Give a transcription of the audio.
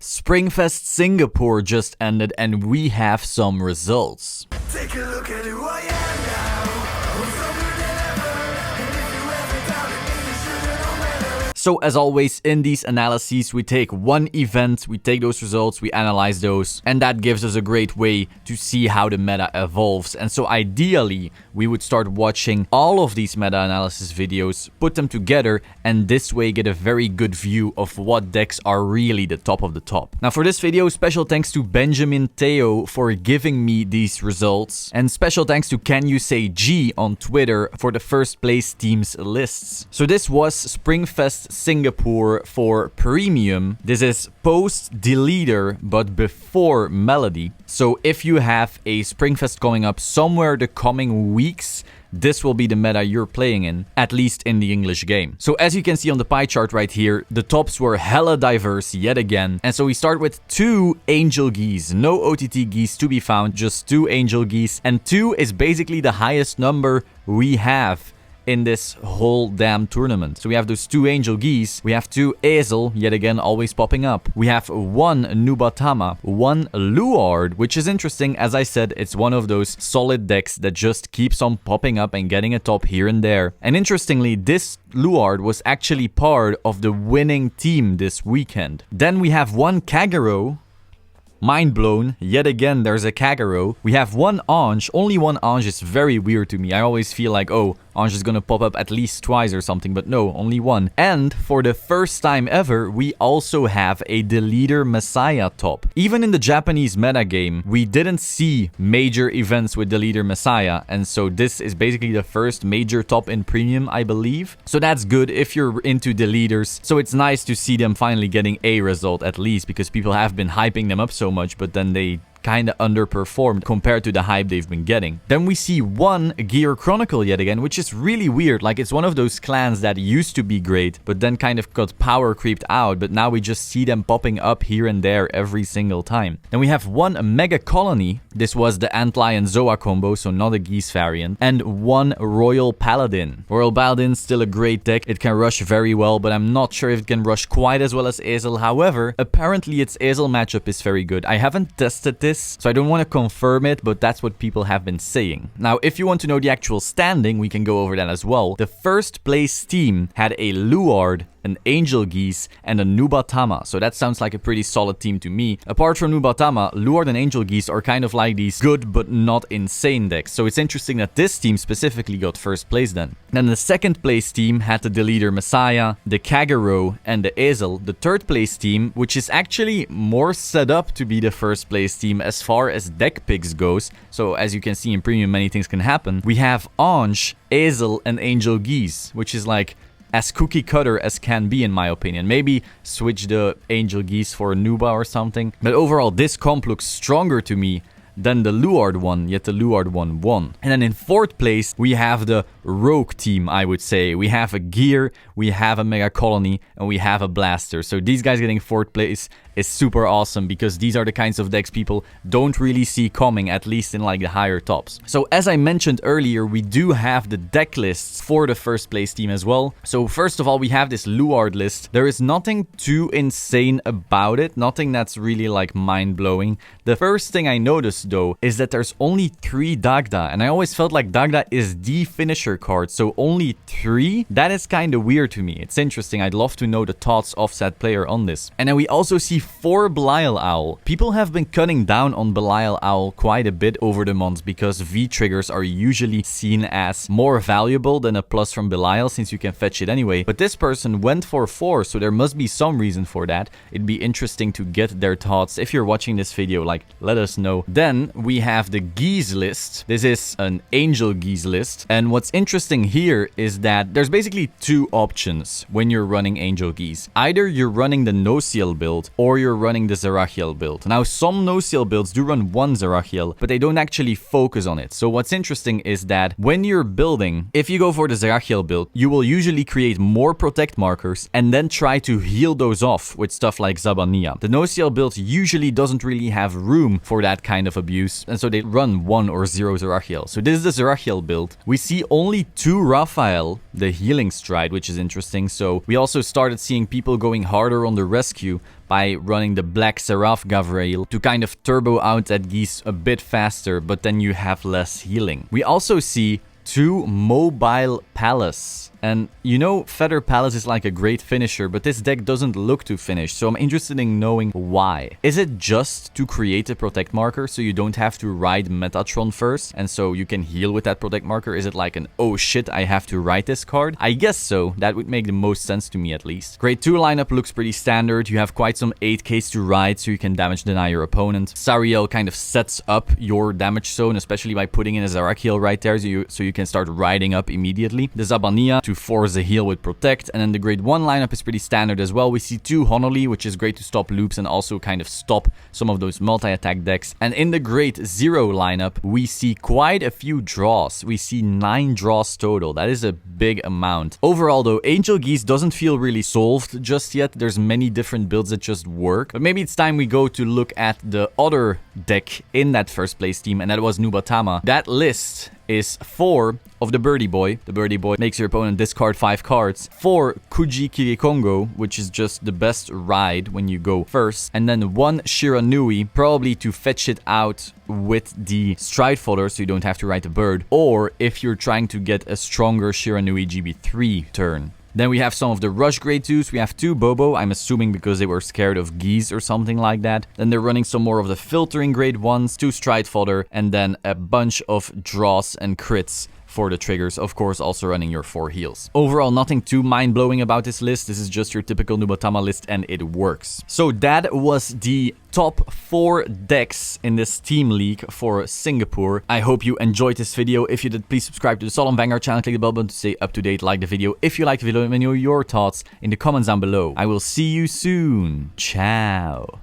Springfest Singapore just ended and we have some results. Take a look at who I am now. I'm stronger than ever. And if you ever doubted me, you should've known better. So as always in these analyses, we take one event, we take those results, we analyze those, and that gives us a great way to see how the meta evolves. And so ideally, we would start watching all of these meta-analysis videos, put them together, and this way get a very good view of what decks are really the top of the top. Now for this video, special thanks to Benjamin Theo for giving me these results, and special thanks to Can You Say G on Twitter for the first place teams lists. So this was Springfest Singapore for Premium. This is post-deleter, but before Melody. So if you have a Springfest coming up somewhere the coming weeks, this will be the meta you're playing in, at least in the English game. So as you can see on the pie chart right here, the tops were hella diverse yet again. And so we start with 2 Angel Geese, no OTT Geese to be found, just 2 Angel Geese. And 2 is basically the highest number we have in this whole damn tournament. So we have those 2 Angel Geese, we have 2 Ezel, yet again always popping up. We have 1 Nubatama, 1 Luard, which is interesting. As I said, it's one of those solid decks that just keeps on popping up and getting a top here and there. And interestingly, this Luard was actually part of the winning team this weekend. Then we have 1 Kagero. Mind blown, yet again there's a Kagero. We have 1 Ange, only 1 Ange is very weird to me. I always feel like, oh, Ange is gonna pop up at least twice or something, but no, only 1. And for the first time ever, we also have a Deleter Messiah top. Even in the Japanese metagame, we didn't see major events with Deleter Messiah, and so this is basically the first major top in Premium, I believe. So that's good if you're into Deleters. So it's nice to see them finally getting a result at least, because people have been hyping them up so much, but then they kind of underperformed compared to the hype they've been getting. Then we see 1 Gear Chronicle yet again, which is really weird. Like, it's one of those clans that used to be great, but then kind of got power creeped out, but now we just see them popping up here and there every single time. Then we have 1 Mega Colony. This was the Antlion Zoa combo, so not a Geese variant. And 1 Royal Paladin. Royal Paladin, still a great deck. It can rush very well, but I'm not sure if it can rush quite as well as Ezel. However, apparently its Ezel matchup is very good. I haven't tested this, so I don't want to confirm it, but that's what people have been saying. Now, if you want to know the actual standing, we can go over that as well. The first place team had a Luard, an Angel Geese, and a Nubatama. So that sounds like a pretty solid team to me. Apart from Nubatama, Luard and Angel Geese are kind of like these good but not insane decks. So it's interesting that this team specifically got first place then. Then the second place team had the Deleter Messiah, the Kagero, and the Ezel. The third place team, which is actually more set up to be the first place team as far as deck picks goes. So as you can see in Premium, many things can happen. We have Ange, Ezel, and Angel Geese, which is like as cookie cutter as can be in my opinion. Maybe switch the Angel Geese for a Nuba or something. But overall, this comp looks stronger to me than the Luard one, yet the Luard one won. And then in 4th place, we have the Rogue team, I would say. We have a Gear, we have a Mega Colony, and we have a Blaster. So these guys getting 4th place is super awesome, because these are the kinds of decks people don't really see coming, at least in like the higher tops. So as I mentioned earlier, we do have the deck lists for the first place team as well. So first of all, we have this Luard list. There is nothing too insane about it, nothing that's really like mind-blowing. The first thing I noticed though is that there's only 3 Dagda, and I always felt like Dagda is the finisher card, so only 3? That is kind of weird to me. It's interesting. I'd love to know the thoughts of said player on this. And then we also see 4 Belial Owl. People have been cutting down on Belial Owl quite a bit over the months, because V-triggers are usually seen as more valuable than a plus from Belial, since you can fetch it anyway. But this person went for 4, so there must be some reason for that. It'd be interesting to get their thoughts. If you're watching this video, like, let us know. Then we have the Geese list. This is an Angel Geese list. And what's interesting here is that there's basically 2 options when you're running Angel Geese. Either you're running the No-Seal build, or you're running the Zerachiel build. Now, some No-Seal builds do run 1 Zerachiel, but they don't actually focus on it. So what's interesting is that when you're building, if you go for the Zerachiel build, you will usually create more protect markers and then try to heal those off with stuff like Zabania. The No-Seal build usually doesn't really have room for that kind of abuse, and so they run 1 or 0 Zerachiel. So this is the Zerachiel build. We see only only 2 Raphael, the healing stride, which is interesting. So we also started seeing people going harder on the rescue by running the Black Seraph Gavrail to kind of turbo out that Geese a bit faster, but then you have less healing. We also see 2 Mobile Palace. And you know, Feather Palace is like a great finisher, but this deck doesn't look to finish, so I'm interested in knowing why. Is it just to create a protect marker so you don't have to ride Metatron first, and so you can heal with that protect marker? Is it like an, oh shit, I have to ride this card? I guess so. That would make the most sense to me at least. Grade 2 lineup looks pretty standard. You have quite some 8Ks to ride so you can damage deny your opponent. Sariel kind of sets up your damage zone, especially by putting in a Zarakiel right there so you can start riding up immediately. The Zabania to force a heal with protect, and then the grade 1 lineup is pretty standard as well. We see 2 Honolly, which is great to stop loops and also kind of stop some of those multi-attack decks. And in the grade 0 lineup, we see quite a few draws. We see 9 draws total. That is a big amount. Overall though, Angel Geese doesn't feel really solved just yet. There's many different builds that just work, but maybe it's time we go to look at the other deck in that first place team, and that was Nubatama. That list is 4 of the Birdie Boy. The Birdie Boy makes your opponent discard 5 cards. 4 Kuji Kirikongo, which is just the best ride when you go first. And then 1 Shiranui, probably to fetch it out with the Stride Fodder so you don't have to ride the bird. Or if you're trying to get a stronger Shiranui GB3 turn. Then we have some of the Rush grade 2s. We have 2 Bobo, I'm assuming because they were scared of Geese or something like that. Then they're running some more of the Filtering grade 1s, 2 Stride Fodder, and then a bunch of draws and crits for the triggers, of course also running your 4 heals. Overall, nothing too mind-blowing about this list. This is just your typical Nubatama list and it works. So that was the top 4 decks in this team league for Singapore. I hope you enjoyed this video. If you did, please subscribe to the Solemn Vanguard channel, click the bell button to stay up to date, like the video. If you liked the video, let me know your thoughts in the comments down below. I will see you soon. Ciao.